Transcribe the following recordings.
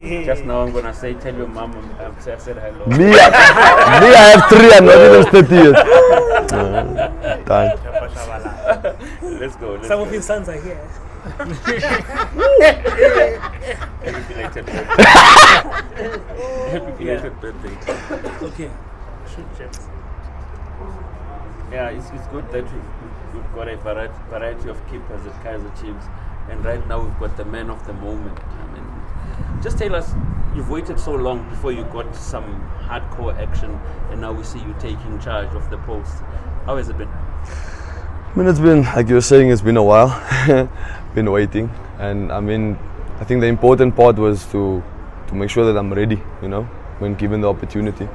Just now I'm gonna say, tell your mom I said hello. Me, I have 3. I'm not even 30 yet. Let's go. Some of his sons are here. Happy belated birthday. Okay. Shoot, James. Yeah, it's good that we've got a variety of keepers at Kaizer Chiefs, and right now we've got the man of the moment. I mean, just tell us, you've waited so long before you got some hardcore action, and now we see you taking charge of the post. How has it been? I mean, it's been, like you were saying, it's been a while. Been waiting, and I mean, I think the important part was to make sure that I'm ready, you know, when given the opportunity.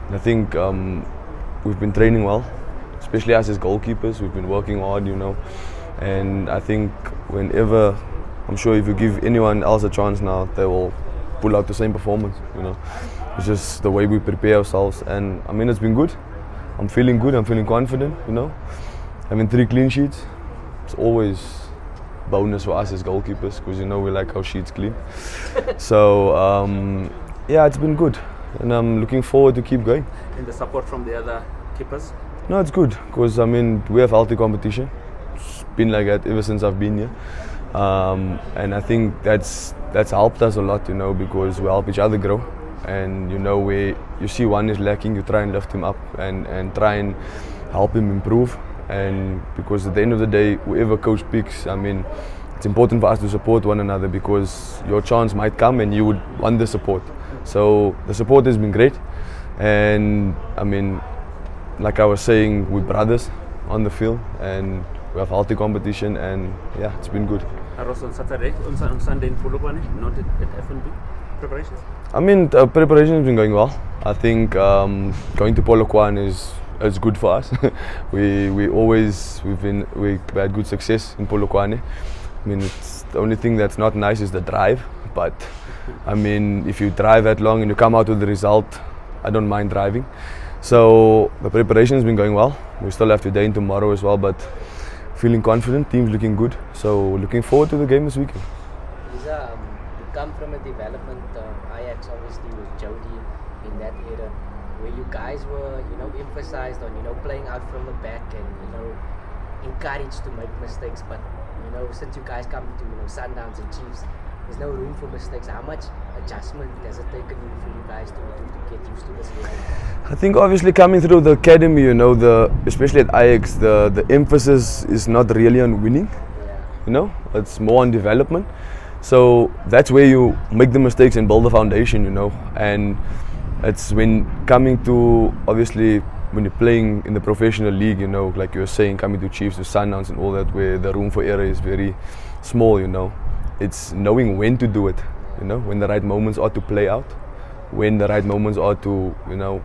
And I think we've been training well, especially us as goalkeepers. We've been working hard, you know, and I think whenever, I'm sure if you give anyone else a chance now, they will pull out the same performance, you know. It's just the way we prepare ourselves, and I mean, it's been good. I'm feeling good, I'm feeling confident, you know. Having 3 clean sheets, it's always bonus for us as goalkeepers, because you know we like our sheets clean. So yeah, it's been good, and I'm looking forward to keep going. And the support from the other keepers? No, it's good, because I mean, we have healthy competition. It's been like that ever since I've been here, and I think that's helped us a lot, you know, because we help each other grow. And you know, where you see one is lacking, you try and lift him up and try and help him improve. And because at the end of the day, whoever coach picks, I mean, it's important for us to support one another, because your chance might come and you would want the support. So the support has been great, and I mean, like I was saying, we're brothers on the field, and we have healthy competition, and yeah, it's been good. Also on Saturday, on Sunday in Polokwane, not at FNB preparations? I mean, the preparation has been going well. I think going to Polokwane is good for us. we had good success in Polokwane. I mean, it's the only thing that's not nice is the drive, but I mean, if you drive that long and you come out with the result, I don't mind driving. So the preparation has been going well. We still have today and tomorrow as well, but feeling confident, team's looking good, so looking forward to the game this weekend. Beeza, you come from a development Ajax, obviously with Jody in that era, where you guys were, you know, emphasized on, you know, playing out from the back and, you know, encouraged to make mistakes. But, you know, since you guys come to, you know, Sundowns and Chiefs, there's no room for mistakes. How much adjustment has it taken for you guys to get used to this level? I think obviously coming through the academy, you know, especially at Ajax, the emphasis is not really on winning. Yeah. You know, it's more on development. So that's where you make the mistakes and build the foundation, you know. And it's when coming to, obviously, when you're playing in the professional league, you know, like you were saying, coming to Chiefs, to Sundowns and all that, where the room for error is very small, you know. It's knowing when to do it, you know, when the right moments are to play out, when the right moments are to, you know,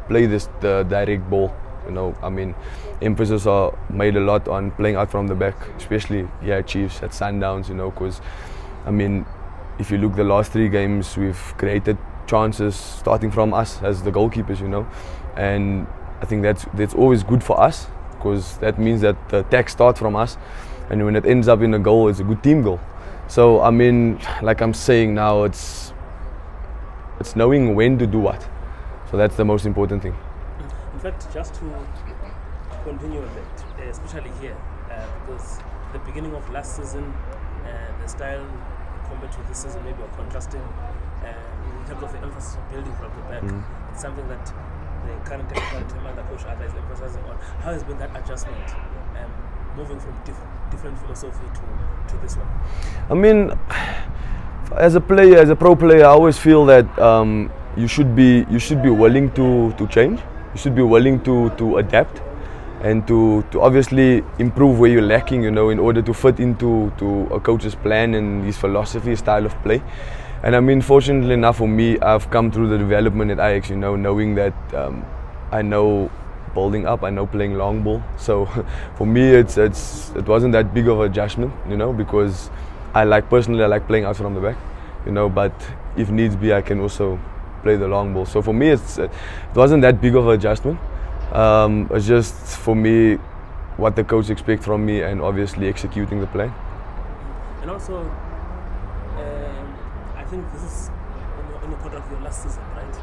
play the direct ball, you know. I mean, emphasis are made a lot on playing out from the back, especially here at Chiefs, at Sundowns, you know, because, I mean, if you look the last 3 games, we've created chances starting from us as the goalkeepers, you know, and I think that's always good for us, because that means that the attack starts from us, and when it ends up in a goal, it's a good team goal. So I mean, like I'm saying now, it's knowing when to do what. So that's the most important thing. In fact, just to continue a bit, especially here, because the beginning of last season, the style compared to this season maybe are contrasting. In terms of the emphasis of building from the back, it's something that the current technical team and the coach Arthur is emphasizing on. How has been that adjustment, moving from different philosophy to this one? I mean, as a player, as a pro player, I always feel that you should be willing to change. You should be willing to adapt and to obviously improve where you're lacking, you know, in order to fit into a coach's plan and his philosophy, his style of play. And I mean, fortunately enough for me, I've come through the development at Ajax, you know, knowing that I know building up, I know playing long ball. So for me, it wasn't that big of an adjustment, you know, because personally I like playing out from the back, you know, but if needs be, I can also play the long ball. So for me, it wasn't that big of an adjustment. It's just for me what the coach expects from me, and obviously executing the plan. And also, I think this is any contract for your last season, right?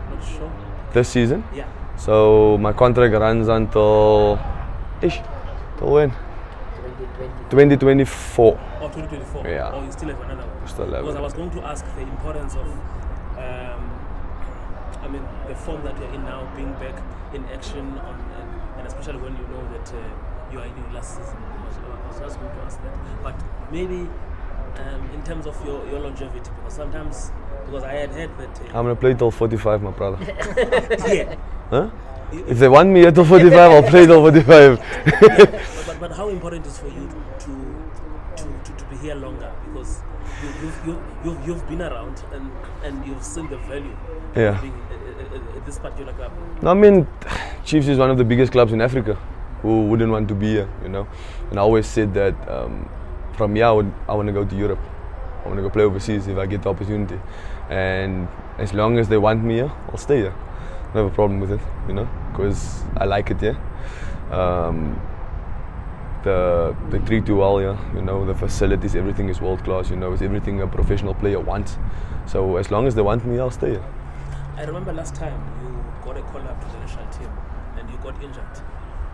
Not sure. This season? Yeah. So my contract runs until till when? 2024. Or 2024? Yeah. Or you still have another one? Still have Because I it. was going to ask the importance of, I mean, the form that you're in now, being back in action, and especially when you know that you are in your last season. I was just going to ask that. But maybe in terms of your longevity, because sometimes, because I had heard that... I'm gonna play till 45, my brother. yeah. Huh? If they want me here till 45, I'll play till 45. But how important is for you to be here longer, because you've been around and you've seen the value of being at this particular club. No, I mean, Chiefs is one of the biggest clubs in Africa. Who wouldn't want to be here, you know? And I always said that from here I want to go to Europe. I want to go play overseas if I get the opportunity. And as long as they want me here, I'll stay here. I don't have a problem with it, you know, because I like it here. They treat you well here, you know, the facilities, everything is world class, you know, it's everything a professional player wants. So as long as they want me, I'll stay here. I remember last time you got a call up to the national team and you got injured.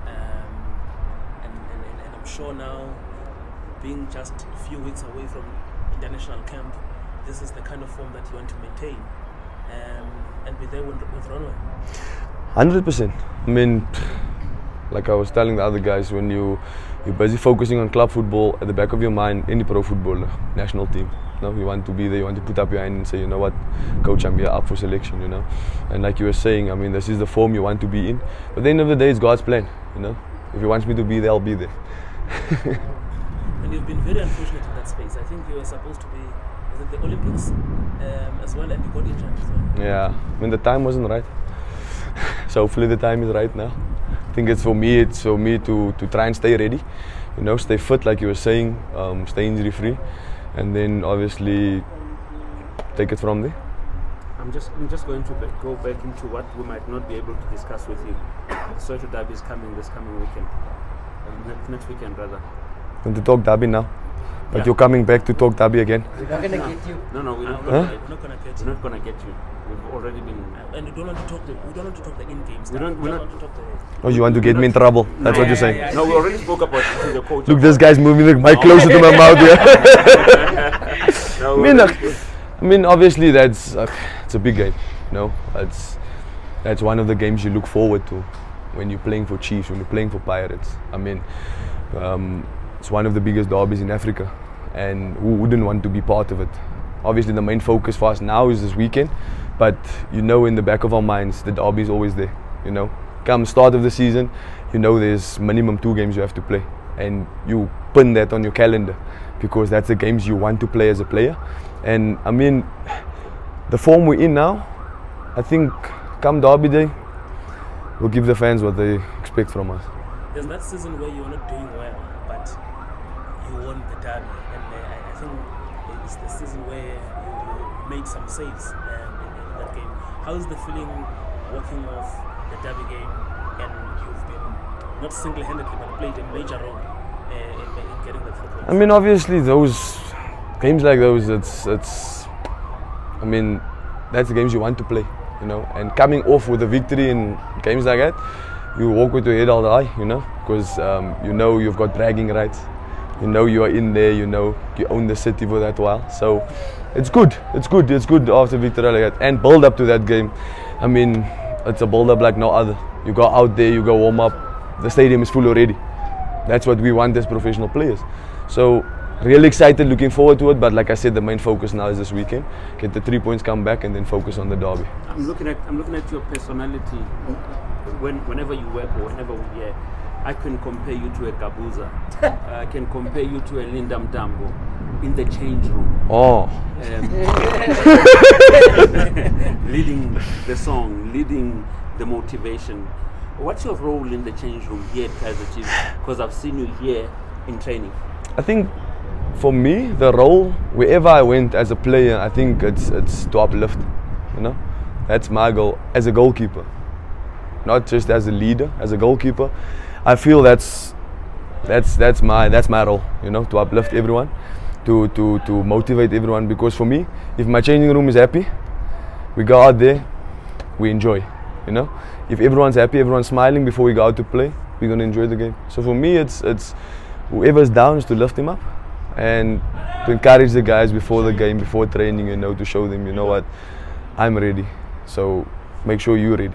And I'm sure now, being just a few weeks away from international camp, this is the kind of form that you want to maintain and be there with Ronway. 100%. I mean, like I was telling the other guys, when you're busy focusing on club football, at the back of your mind, any pro footballer, national team, you know, you want to be there, you want to put up your hand and say, you know what, coach, I'm here up for selection, you know. And like you were saying, I mean, this is the form you want to be in. But at the end of the day, it's God's plan, you know. If He wants me to be there, I'll be there. And you've been very unfortunate in that space. I think you were supposed to be at the Olympics as well, and you got injured as well. Yeah, I mean, the time wasn't right. So hopefully the time is right now. I think it's for me to try and stay ready, you know, stay fit like you were saying, stay injury free, and then obviously take it from there. I'm just going to go back into what we might not be able to discuss with you. Soweto Derby is coming this coming weekend, next weekend rather. Want to talk Derby now? But Yeah. you're coming back to talk Derby again? We're not gonna get you. No, we're not We're gonna not going to get we're you. not gonna get you. We've already been. And we don't want to talk the in-game stuff. We don't- We we're want not- to talk the... Oh, you want to get me in trouble? That's what you're saying? yeah. No, we already spoke about it to the coach. Look, this guy's moving the mic closer to my mouth here. No, I we mean, already I mean, obviously that's it's a big game, you know. That's one of the games you look forward to when you're playing for Chiefs, when you're playing for Pirates. I mean, it's one of the biggest derbies in Africa, and who wouldn't want to be part of it? Obviously, the main focus for us now is this weekend, but you know, in the back of our minds, the derby is always there. You know, come start of the season, you know there's minimum 2 games you have to play, and you pin that on your calendar because that's the games you want to play as a player. And I mean, the form we're in now, I think come Derby Day, we'll give the fans what they expect from us. There's that season where you're not doing well, but you won the derby, and I think it's the season where you made some saves in that game. How is the feeling walking off the derby game, and you've been not single-handedly but played a major role in getting the 3 points? I mean, obviously those games like those, it's I mean, that's the games you want to play, you know. And coming off with a victory in games like that, you walk with your head held high, you know, because you know you've got bragging rights, you know you are in there, you know you own the city for that while. So it's good after victory like that, and build up to that game. I mean, it's a build up like no other. You go out there, you go warm up, the stadium is full already. That's what we want as professional players. So really excited, looking forward to it. But like I said, the main focus now is this weekend. Get the 3 points, come back, and then focus on the derby. I'm looking at your personality. Whenever you work or whenever we're here, I can compare you to a Gabuza. I can compare you to a Linda Mtambo in the change room. Oh, Leading the song, leading the motivation. What's your role in the change room here at Kaizer Chiefs? Because I've seen you here in training. I think for me, the role wherever I went as a player, I think it's to uplift. You know, that's my goal as a goalkeeper, not just as a leader. As a goalkeeper, I feel that's my role. You know, to uplift everyone, to motivate everyone. Because for me, if my changing room is happy, we go out there, we enjoy. You know, if everyone's happy, everyone's smiling before we go out to play, we're gonna enjoy the game. So for me, it's whoever's down is to lift him up and to encourage the guys before the game, before training, you know, to show them, you know what, I'm ready. So make sure you're ready.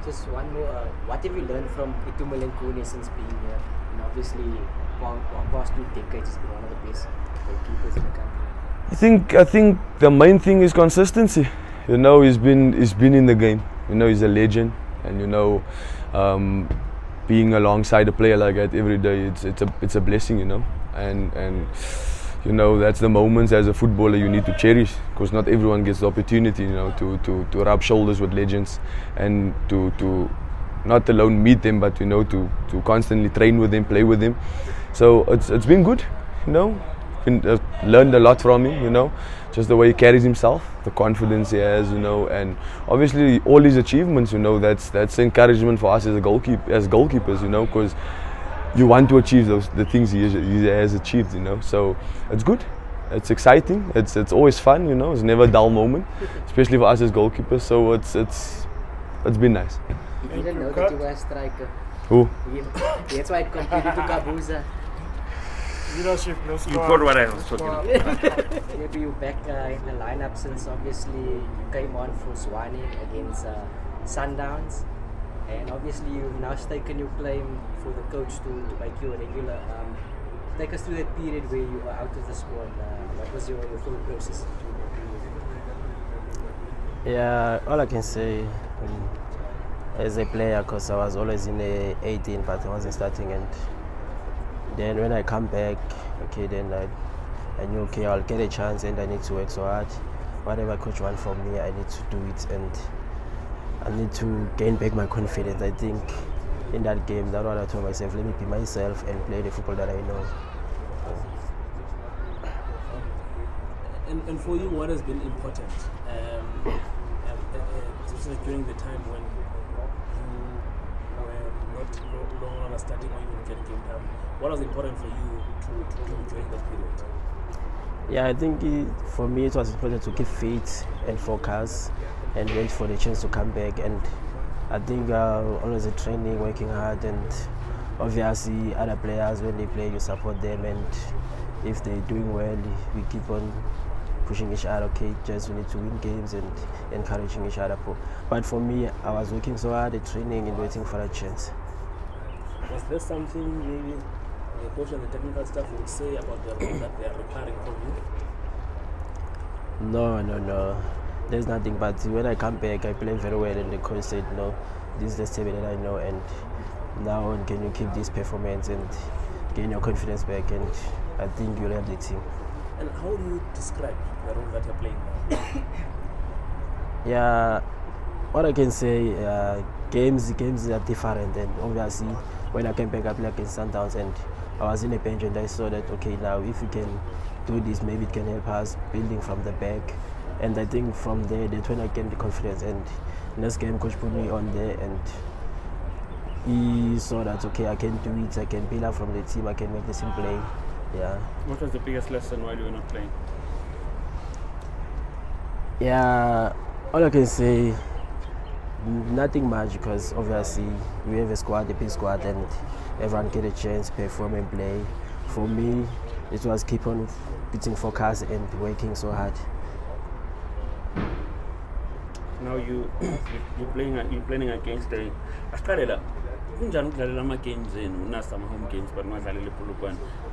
Just one more. What have you learned from Itumeleng and Khune since being here? And obviously, past 2 decades, he's been one of the best goalkeepers in the country. I think the main thing is consistency. You know, he's been in the game. You know, he's a legend, and you know, being alongside a player like that every day, it's a blessing. You know, and you know, that's the moments as a footballer you need to cherish, because not everyone gets the opportunity, you know, to rub shoulders with legends and to not alone meet them, but you know, to constantly train with them, play with them. So it's been good, you know. Learned a lot from him, you know, just the way he carries himself, the confidence he has, you know, and obviously all his achievements, you know, that's encouragement for us as goalkeepers, you know, because you want to achieve the things he has achieved, you know. So it's good, it's exciting, it's always fun, you know. It's never a dull moment, especially for us as goalkeepers. So it's been nice. You didn't know that you were a striker. Who? That's why I competed to Kabuza. Leadership, no score. You got what I was talking about. Maybe you back in the lineup since obviously you came on for Swane against Sundowns, and obviously you've now taken your claim for the coach to make you a regular. Take us through that period where you were out of the squad. What was your thought process? Yeah, all I can say as a player, because I was always in the 18, but I wasn't starting, and then when I come back, okay, then I knew, okay, I'll get a chance and I need to work so hard. Whatever coach wants from me, I need to do it, and I need to gain back my confidence. I think in that game, that's what I told myself, let me be myself and play the football that I know. And for you, what has been important especially during the time when you were not no longer starting or even getting game time? What was important for you to do during that period? Yeah, I think for me it was important to keep fit and focus and wait for the chance to come back. And I think always a training, working hard, and obviously other players, when they play, you support them, and if they're doing well, we keep on pushing each other. Okay, just we need to win games and encouraging each other. But for me, I was working so hard at training and waiting for a chance. Was there something maybe the coach and the technical staff would say about the role that they are requiring from you? No. There's nothing. But when I come back, I play very well, and the coach said, no, this is the Sithebe that I know, and now on can you keep this performance and gain your confidence back, and I think you'll have the team. And how do you describe the role that you're playing now? Yeah, what I can say, games are different, and obviously when I came back, I played against Sundowns, and I was in a bench, and I saw that, okay, now if we can do this, maybe it can help us building from the back. And I think from there, that's when I gained the confidence. And next game, coach put me on there, and he saw that, okay, I can do it, I can build up from the team, I can make the team play. Yeah. What was the biggest lesson while you were not playing? Yeah, all I can say, nothing much, because obviously we have a big squad, and everyone get a chance, perform and play. For me, it was keep on beating focus and working so hard. Now you're playing against the Australia. Games in some home games, but not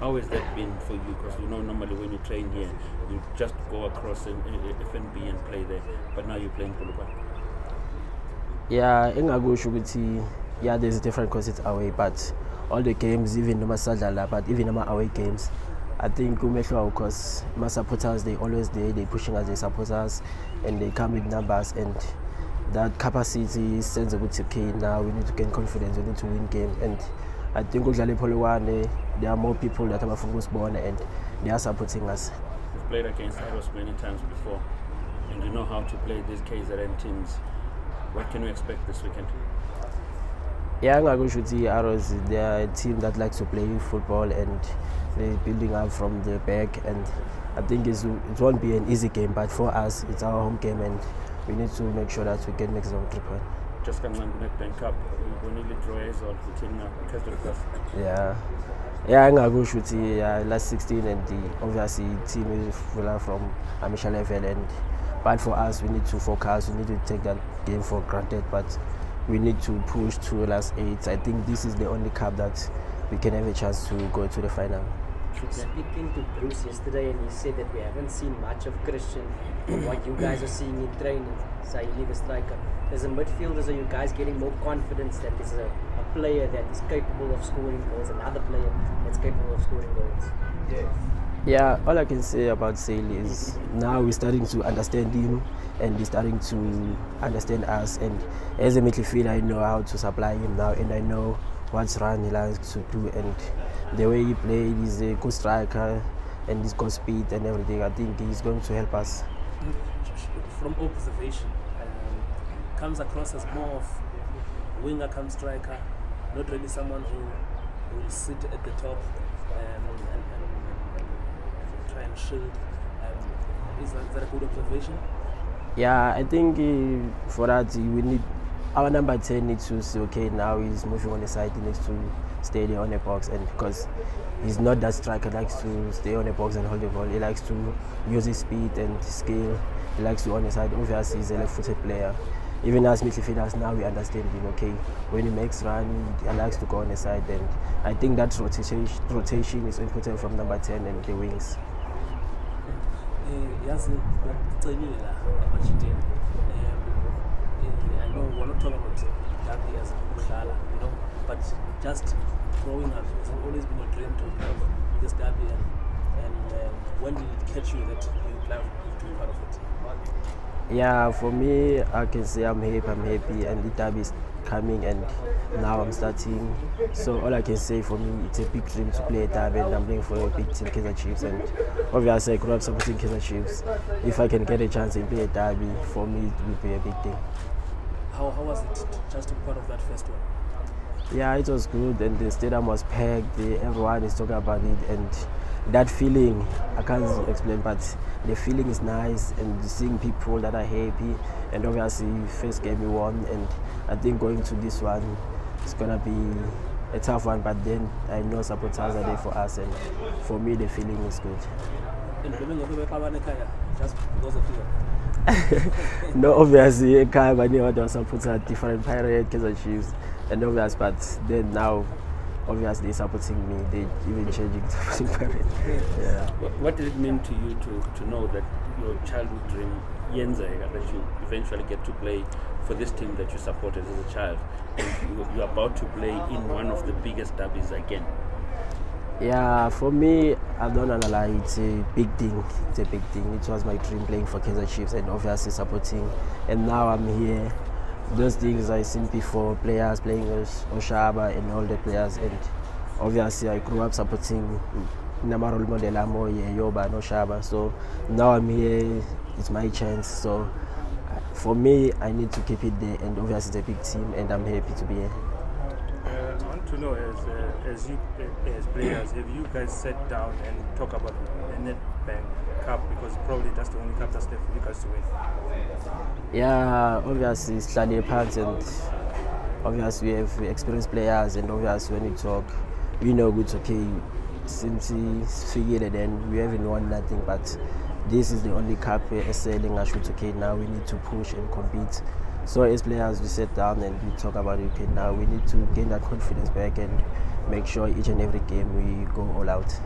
how has that been for you? Because you know normally when you train here, you just go across FNB and play there, but now you're playing Pulupan. Yeah, yeah, there's a different because it's away, but all the games, even no matter but even no away games, I think because my supporters, they always there, they pushing us, they support us, and they come with numbers, and that capacity sends a good okay, now we need to gain confidence, we need to win game. And I think there are more people that are from born, and they are supporting us. You've played against Iros many times before, and you know how to play these Kaizer teams. What can we expect this weekend? Yeah, Ngakushuti Arrows, they are a team that likes to play football and they're building up from the back, and I think it won't be an easy game, but for us it's our home game and we need to make sure that we can make some 3 points. Just come on the Nedbank Cup, we only draw results between Kaizer plus. Yeah, Ngakushuti last 16 and obviously team is full from amateur level, but for us we need to focus, we need to take that game for granted, but we need to push to last 8. I think this is the only cup that we can have a chance to go to the final. Speaking to Bruce yesterday, and he said that we haven't seen much of Christian, what you guys are seeing in training. So you leave a striker. As a midfielder, are you guys getting more confidence that there's a player that is capable of scoring goals, another player that's capable of scoring goals? Yeah, all I can say about Sale is now we're starting to understand him and he's starting to understand us, and as a midfielder I know how to supply him now, and I know what's run he likes to do, and the way he played, he's a good striker and he's got speed and everything. I think he's going to help us. From observation, comes across as more of winger come striker, not really someone who will sit at the top and try and shield. Is that a good observation? Yeah, I think for that we need our number 10 needs to say, okay, now he's moving on the side, he needs to stay there on the box, and because he's not that striker, likes to stay on the box and hold the ball. He likes to use his speed and skill. He likes to on the side. Obviously, he's a left-footed player. Even as midfielders now, we understand him. Okay, when he makes run, he likes to go on the side, and I think that rotation is important from number 10 and the wings. I know we're not talking about Derby as a Kudala, but just growing up, it's always been a dream to have this Derby, and when did it catch you that you love to be part of it? Yeah, for me, I can say I'm happy, and the Derby is coming, and now I'm starting. So all I can say, for me, it's a big dream to play a Derby, and I'm playing for a big team, Kaizer Chiefs, and obviously I grew up supporting Kaizer Chiefs. If I can get a chance and play a Derby, for me it will be a big thing. How was it just to be part of that first one? Yeah, it was good, and the stadium was packed. Everyone is talking about it, and that feeling I can't explain, but the feeling is nice, and seeing people that are happy, and obviously first game we won, and I think going to this one it's gonna be a tough one, but then I know supporters are there for us, and for me the feeling is good. Just because of you. No, obviously, there was supporters different Pirates, Kaizer Chiefs, and obviously, but then now, obviously, supporting me, they even changing to supporting Pirates. Yeah. What did it mean to you to know that your childhood dream, Yenzega, that you eventually get to play for this team that you supported as a child, and you're about to play in one of the biggest derbies again? Yeah, for me, I don't know, lie, it's a big thing. It's a big thing. It was my dream playing for Kaizer Chiefs and obviously supporting. And now I'm here. Those things I've seen before, players playing Oshaba and all the players. And obviously I grew up supporting Namarol Modelamo, Yoba, and Oshaba. So now I'm here, it's my chance. So for me, I need to keep it there. And obviously it's a big team and I'm happy to be here. I want to know, as players, have you guys sat down and talk about the Nedbank Cup, because probably that's the only cup that's left for you guys to win? Yeah, obviously it's Slade Parks, and obviously we have experienced players, and obviously when we talk, we know it's okay. Since we figured it, then we haven't won nothing, but this is the only cup we're selling. I should okay, now we need to push and compete. So as players, we sit down and we talk about it. Okay, now we need to gain that confidence back and make sure each and every game we go all out.